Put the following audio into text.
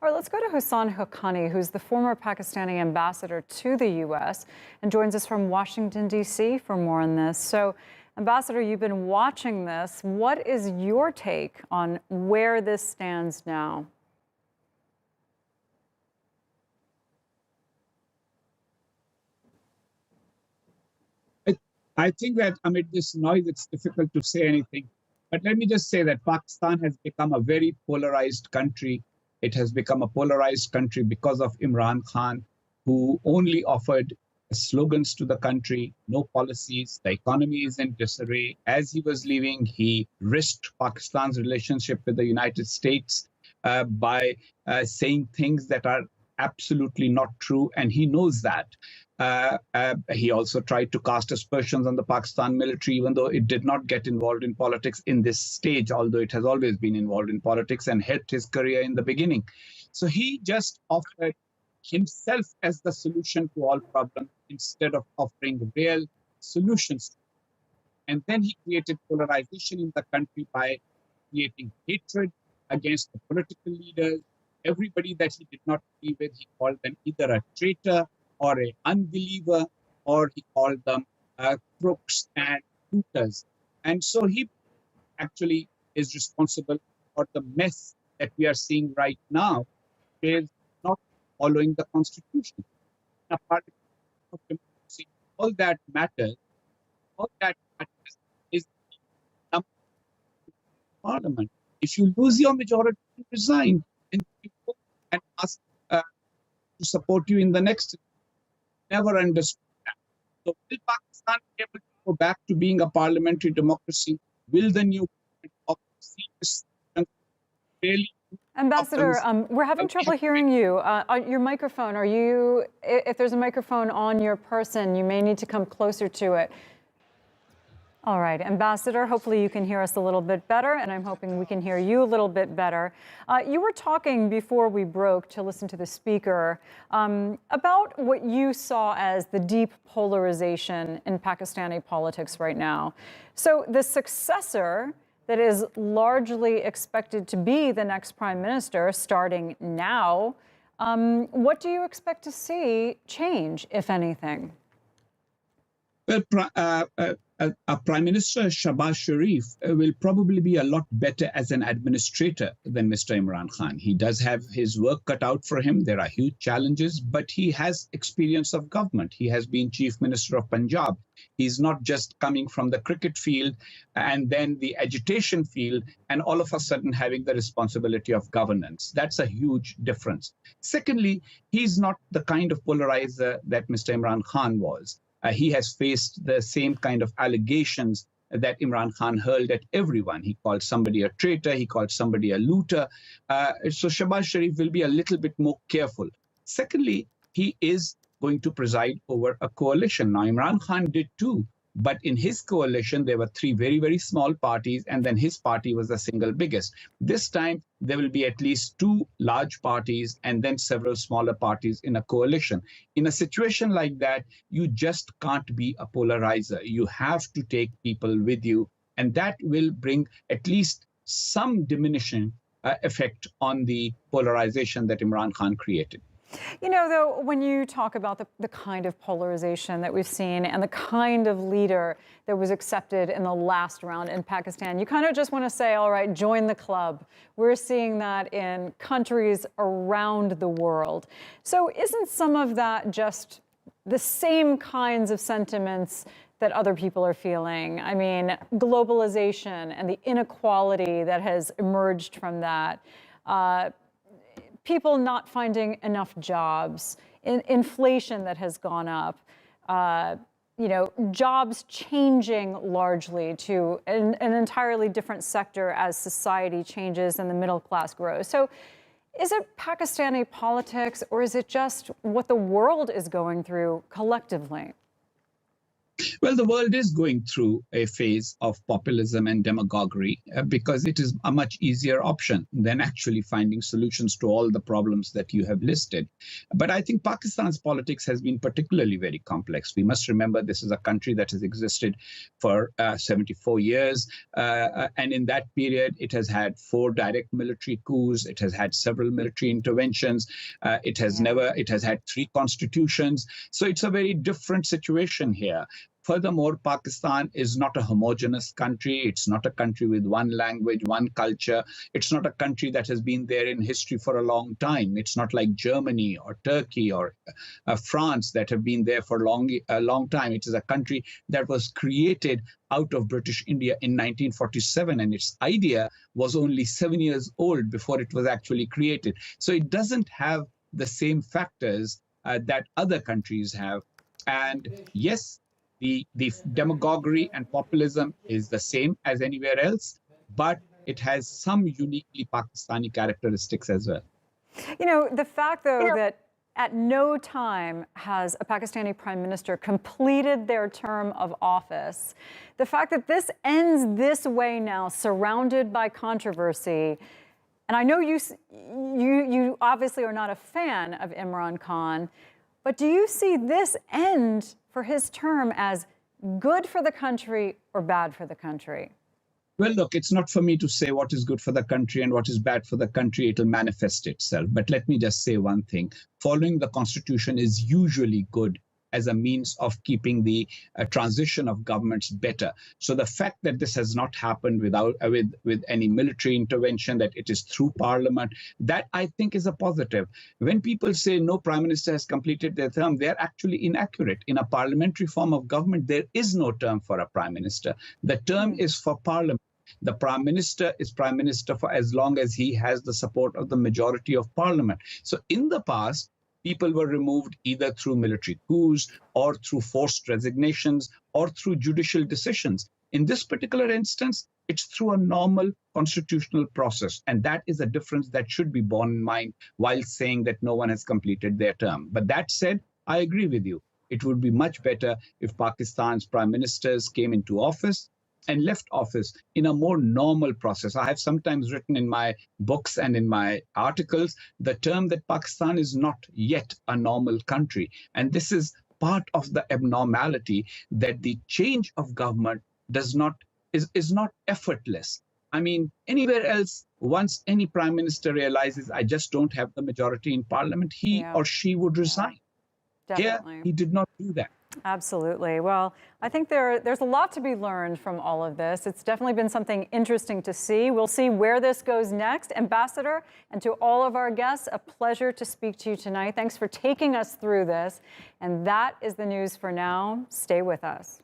All right, let's go to Husain Haqqani, who's the former Pakistani ambassador to the U.S. and joins us from Washington, D.C. for more on this. So, Ambassador, you've been watching this. What is your take on where this stands now? I think that amid this noise, it's difficult to say anything. But let me just say that Pakistan has become a very polarized country. It has become a polarized country because of Imran Khan, who only offered slogans to the country, no policies. The economy is in disarray. As he was leaving, he risked Pakistan's relationship with the United States by saying things that are absolutely not true, and he knows that. He also tried to cast aspersions on the Pakistan military, even though it did not get involved in politics in this stage, although it has always been involved in politics and helped his career in the beginning. So he just offered himself as the solution to all problems instead of offering real solutions. And then he created polarization in the country by creating hatred against the political leaders. Everybody that he did not agree with, he called them either a traitor or an unbeliever, or he called them crooks and looters. And so he actually is responsible for the mess that we are seeing right now, is not following the Constitution. A part of democracy, all that matters is the Parliament. If you lose your majority, you resign and people and ask to support you in the next. Never understood that. So will Pakistan be able to go back to being a parliamentary democracy? Will the new really? Ambassador, we're having trouble hearing you. Your microphone, if there's a microphone on your person, you may need to come closer to it. All right, Ambassador, hopefully you can hear us a little bit better, and I'm hoping we can hear you a little bit better. You were talking before we broke to listen to the speaker about what you saw as the deep polarization in Pakistani politics right now. So the successor that is largely expected to be the next prime minister starting now, what do you expect to see change, if anything? Well, Prime Minister Shahbaz Sharif will probably be a lot better as an administrator than Mr. Imran Khan. He does have his work cut out for him. There are huge challenges, but he has experience of government. He has been Chief Minister of Punjab. He's not just coming from the cricket field and then the agitation field and all of a sudden having the responsibility of governance. That's a huge difference. Secondly, he's not the kind of polarizer that Mr. Imran Khan was. He has faced the same kind of allegations that Imran Khan hurled at everyone. He called somebody a traitor, he called somebody a looter. So Shahbaz Sharif will be a little bit more careful. Secondly, he is going to preside over a coalition. Now, Imran Khan did too, but in his coalition, there were three very, very small parties, and then his party was the single biggest. This time, there will be at least two large parties and then several smaller parties in a coalition. In a situation like that, you just can't be a polarizer. You have to take people with you, and that will bring at least some diminishing effect on the polarization that Imran Khan created. You know, though, when you talk about the kind of polarization that we've seen and the kind of leader that was accepted in the last round in Pakistan, you kind of just want to say, all right, join the club. We're seeing that in countries around the world. So isn't some of that just the same kinds of sentiments that other people are feeling? I mean, globalization and the inequality that has emerged from that. People not finding enough jobs, inflation that has gone up, jobs changing largely to an entirely different sector as society changes and the middle class grows. So is it Pakistani politics, or is it just what the world is going through collectively? Well, the world is going through a phase of populism and demagoguery because it is a much easier option than actually finding solutions to all the problems that you have listed. But I think Pakistan's politics has been particularly very complex. We must remember this is a country that has existed for 74 years. And in that period, it has had 4 direct military coups. It has had several military interventions. It has had 3 constitutions. So it's a very different situation here. Furthermore, Pakistan is not a homogeneous country. It's not a country with one language, one culture. It's not a country that has been there in history for a long time. It's not like Germany or Turkey or France that have been there for a long time. It is a country that was created out of British India in 1947, and its idea was only 7 years old before it was actually created. So it doesn't have the same factors that other countries have. And yes, the demagoguery and populism is the same as anywhere else, but it has some uniquely Pakistani characteristics as well. You know, the fact, though, that at no time has a Pakistani prime minister completed their term of office, the fact that this ends this way now, surrounded by controversy, and I know you obviously are not a fan of Imran Khan, but do you see this end for his term as good for the country or bad for the country? Well, look, it's not for me to say what is good for the country and what is bad for the country. It'll manifest itself. But let me just say one thing. Following the Constitution is usually good as a means of keeping the transition of governments better. So the fact that this has not happened with any military intervention, that it is through Parliament, that I think is a positive. When people say no prime minister has completed their term, they're actually inaccurate. In a parliamentary form of government, there is no term for a prime minister. The term is for Parliament. The prime minister is prime minister for as long as he has the support of the majority of Parliament. So in the past, people were removed either through military coups or through forced resignations or through judicial decisions. In this particular instance, it's through a normal constitutional process. And that is a difference that should be borne in mind while saying that no one has completed their term. But that said, I agree with you. It would be much better if Pakistan's prime ministers came into office and left office in a more normal process. I have sometimes written in my books and in my articles the term that Pakistan is not yet a normal country. And this is part of the abnormality, that the change of government is not effortless. I mean, anywhere else, once any prime minister realizes I just don't have the majority in Parliament, he or she would resign. Definitely. Here, he did not do that. Absolutely. Well, I think there's a lot to be learned from all of this. It's definitely been something interesting to see. We'll see where this goes next. Ambassador, and to all of our guests, a pleasure to speak to you tonight. Thanks for taking us through this. And that is the news for now. Stay with us.